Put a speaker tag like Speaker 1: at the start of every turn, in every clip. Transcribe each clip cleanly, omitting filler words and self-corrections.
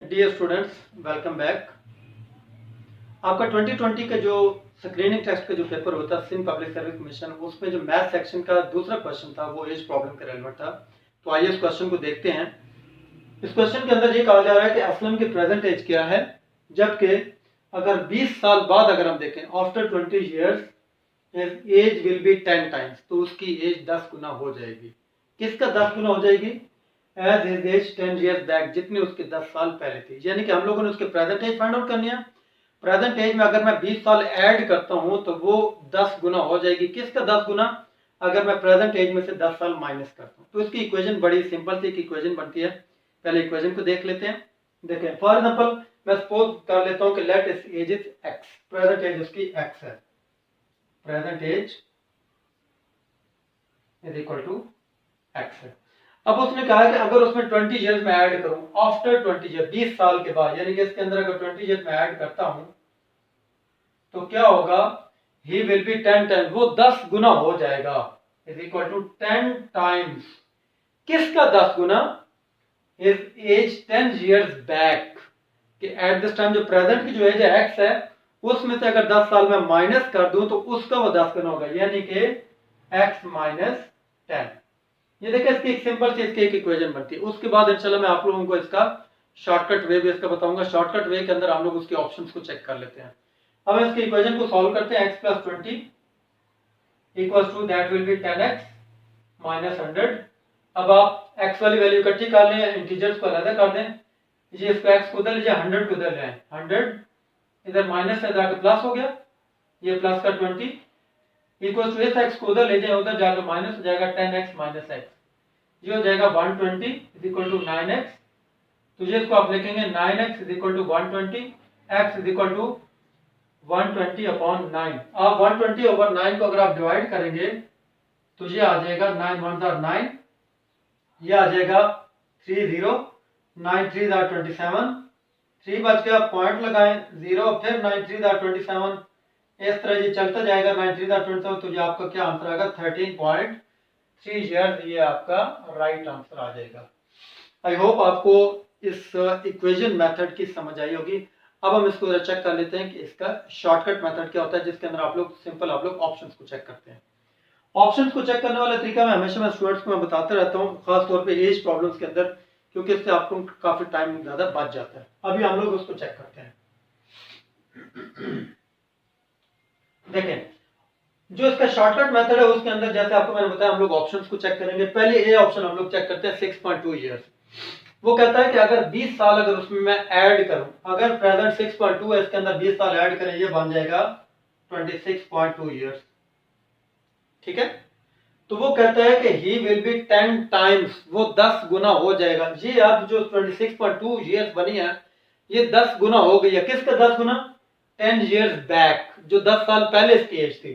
Speaker 1: Dear students, welcome back. आपका 2020 का जो स्क्रीनिंग टेस्ट का जो पेपर होता है सिंध पब्लिक सर्विस कमीशन, उसमें जो मैथ सेक्शन का दूसरा क्वेश्चन था वो एज प्रॉब्लम का रेलेवेंट था। तो आइए इस क्वेश्चन को देखते हैं। इस क्वेश्चन के अंदर ये कहा जा रहा है कि असलम की प्रेजेंट एज क्या है, जबकि अगर 20 साल बाद अगर हम देखें after 20 years his age will be 10 times, तो उसकी एज 10 गुना हो जाएगी। किसका 10 गुना हो जाएगी? As his age 10 years back, जितनी उसके 10 साल पहले थी। यानी कि हम लोगों ने उसके प्रेजेंट एज फाइंड आउट करनी है। प्रेजेंट एज में अगर मैं 20 साल ऐड करता हूं तो वो 10 गुना हो जाएगी। किसका 10 गुना? अगर मैं प्रेजेंट एज में से 10 साल माइनस करता हूं तो इसकी इक्वेशन बड़ी सिंपल सी इक्वेशन बनती है। पहले इक्वेशन को देख लेते हैं। देखें, फॉर एग्जांपल मैं सपोज कर लेता हूं कि लेट इस age is x, present age उसकी एक्स है। Present age is equal to x है। अब उसने कहा कि अगर उसमें 20 ईयर्स में ऐड करूं आफ्टर 20 ईयर, 20 साल के बाद, यानी कि इसके अंदर अगर 20 ईयर्स में ऐड करता हूं तो क्या होगा? ही विल बी 10 टाइम्स, वो 10 गुना हो जाएगा, इज इक्वल टू 10 टाइम्स। किसका 10 गुना? हिज एज 10 ईयर्स बैक, कि एट दिस टाइम जो प्रेजेंट की जो एज है एक्स है, उसमें से अगर 10 साल में माइनस कर दूं तो उसका वो 10 गुना होगा, यानी कि एक्स माइनस 10। ये देखिए, इसकी एक सिंपल सी इसकी एक इक्वेशन बनती है। उसके बाद इंशाल्लाह मैं आप लोगों को इसका शॉर्टकट वे भी इसका बताऊंगा। शॉर्टकट वे के अंदर हम लोग उसके ऑप्शंस को चेक कर लेते हैं। अब इसकी इक्वेशन को सॉल्व करते हैं। x plus 20 equals to that will be 10x minus 100। अब आप x वाली वैल्यू इकट्ठी कर लें, इंटीजर्स को अलग कर दें। ये इसको x को उधर लीजिए, 100 को उधर ले आए। 100 इधर माइनस है जाकर प्लस हो गया, ये प्लस का 20 इक्वल्स टू इस x को उधर ले जाए, उधर जाकर माइनस हो जाएगा 10x माइनस x, ये हो जाएगा 120 इज इक्वल टू 9x। तो ये इसको आप लिखेंगे 9x is equal to 120, x is equal to 120 upon 9। आप 120 ओवर 9 को अगर आप डिवाइड करेंगे तो ये आ जाएगा 9 1 9, ये आ जाएगा 30, 9 3 27, 3 बच गया, पॉइंट लगाएं 0, फिर 9 3 27, इस तरह ये चलता जाएगा 9 3 27। तो ये आपका क्या आंसर आएगा? 13.3 ईयर्स, ये आपका राइट आंसर आ जाएगा। आई होप आपको इस इक्वेशन मेथड की समझ आई होगी। अब हम इसको जरा चेक कर लेते हैं कि इसका शॉर्टकट मेथड क्या होता है, जिसके अंदर आप लोग सिंपल आप लोग ऑप्शंस को चेक करते हैं। ऑप्शंस को चेक करने वाला तरीका मैं हमेशा स्टूडेंट्स को मैं बताते रहता हूँ, खास तौर पे एज प्रॉब्लम्स के अंदर, क्योंकि इससे आपको काफी टाइम ज्यादा बच जाता है। अभी हम लोग उसको चेक करते हैं। देखें, जो इसका शॉर्टकट मेथड है उसके अंदर जैसे आपको मैंने बताया, हम लोग ऑप्शंस को चेक करेंगे। पहले ए ऑप्शन हम लोग चेक करते हैं 6.2 ईयर्स। वो कहता है कि अगर 20 साल अगर उसमें मैं ऐड करूं, अगर प्रेजेंट 6.2 है, इसके अंदर 20 साल ऐड करें, ये बन जाएगा 26.2 ईयर्स। ठीक है, तो वो कहता है कि ही विल बी 10 टाइम्स, वो 10 गुना हो जाएगा। ये अब जो 26.2 ईयर्स बनी है, ये 10 गुना हो गई है। किसका 10 गुना? 10 ईयर्स बैक, जो 10 साल पहले इसकी एज थी।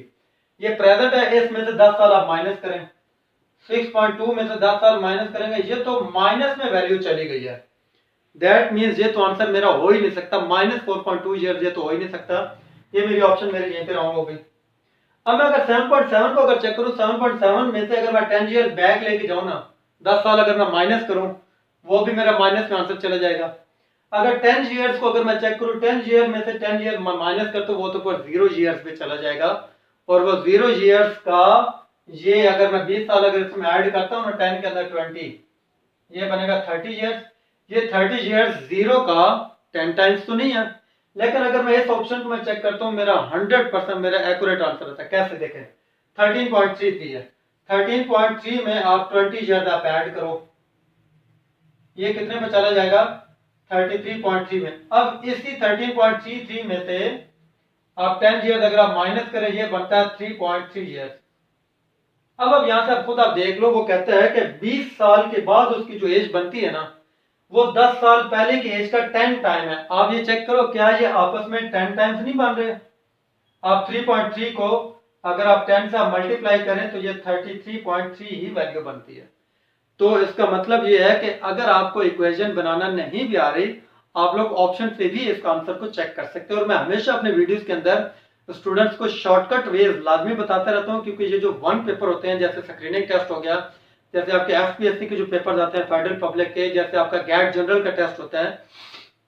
Speaker 1: ये प्रेजेंट है, इसमें से 10 साल आप माइनस करें, 6.2 में से 10 साल माइनस करेंगे, ये तो माइनस में वैल्यू चली गई है। दैट मींस ये तो आंसर मेरा हो ही नहीं सकता, माइनस 4.2 ईयर्स ये तो हो ही नहीं सकता। ये मेरी ऑप्शन मेरे यहीं पे रॉन्ग हो गई। अब मैं अगर 7.7 को अगर चेक करूं, 7.7 में से अगर मैं 10 ईयर बैक लेके जाऊं ना, 10 साल अगर मैं माइनस करूं, वो भी मेरा माइनस में आंसर चला जाएगा। अगर 10 ईयर्स को अगर मैं चेक करूं, 10 ईयर में से 10 ईयर माइनस कर, तो वो तो पर 0 ईयर्स पे चला जाएगा, और वो 0 ईयर्स का ये अगर मैं 20 साल अगर इसमें ऐड करता हूं ना, 10 के अंदर 20, ये बनेगा 30 ईयर्स। ये 30 ईयर्स 0 का 10 टाइम्स तो नहीं है, लेकिन अगर मैं इस ऑप्शन को मैं चेक करता हूं, मेरा 100% मेरा एक्यूरेट आंसर आता है। कैसे देखें, 13.33 है, 13.3 में आप 20 ईयर्स आप ऐड करो, ये कितने में चला जाएगा? 33.3 में। अब इसी 13.33 में से आप 10 ईयर्स अगर आप माइनस करें, ये बनता है 3.3 ईयर्स। अब यहां से आप खुद आप देख लो, वो कहता है कि 20 साल के बाद उसकी जो एज बनती है ना, वो 10 साल पहले की एज का 10 टाइम है। आप ये चेक करो, क्या ये आपस में 10 टाइम्स नहीं बन रहे? आप 3.3 को अगर आप 10 से मल्टीप्लाई करें तो ये 33.3 ही वैल्यू बनती है। तो इसका मतलब ये है कि अगर आपको इक्वेशन बनाना नहीं भी आ रही, आप लोग ऑप्शन से भी इसका आंसर को चेक कर सकते हैं। और मैं हमेशा अपने वीडियोस के अंदर स्टूडेंट्स को शॉर्टकट वेज लाजमी बताते रहता हूं, क्योंकि ये जो वन पेपर होते हैं, जैसे स्क्रीनिंग टेस्ट हो गया, जैसे आपके एफपीएससी के जो पेपर आते हैं फेडरल पब्लिक के, जैसे आपका गैट जनरल का टेस्ट होता है,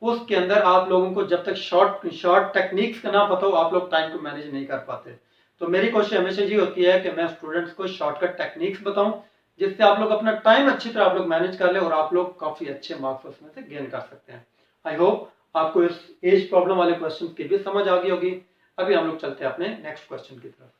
Speaker 1: उसके अंदर आप लोगों को जब तक शॉर्ट टेक्निक्स का ना पता हो आप लोग टाइम को मैनेज नहीं कर पाते। तो मेरी कोशिश हमेशा ये होती है कि मैं स्टूडेंट्स को शॉर्टकट टेक्निक्स बताऊं जिससे आप लोग अपना टाइम अच्छी तरह आप लोग मैनेज कर ले और आप लोग काफी अच्छे मार्क्स उसमें से गेन कर सकते हैं। आई होप आपको इस एज प्रॉब्लम वाले क्वेश्चन की भी समझ आ गई होगी। अभी हम लोग चलते हैं अपने नेक्स्ट क्वेश्चन की तरफ।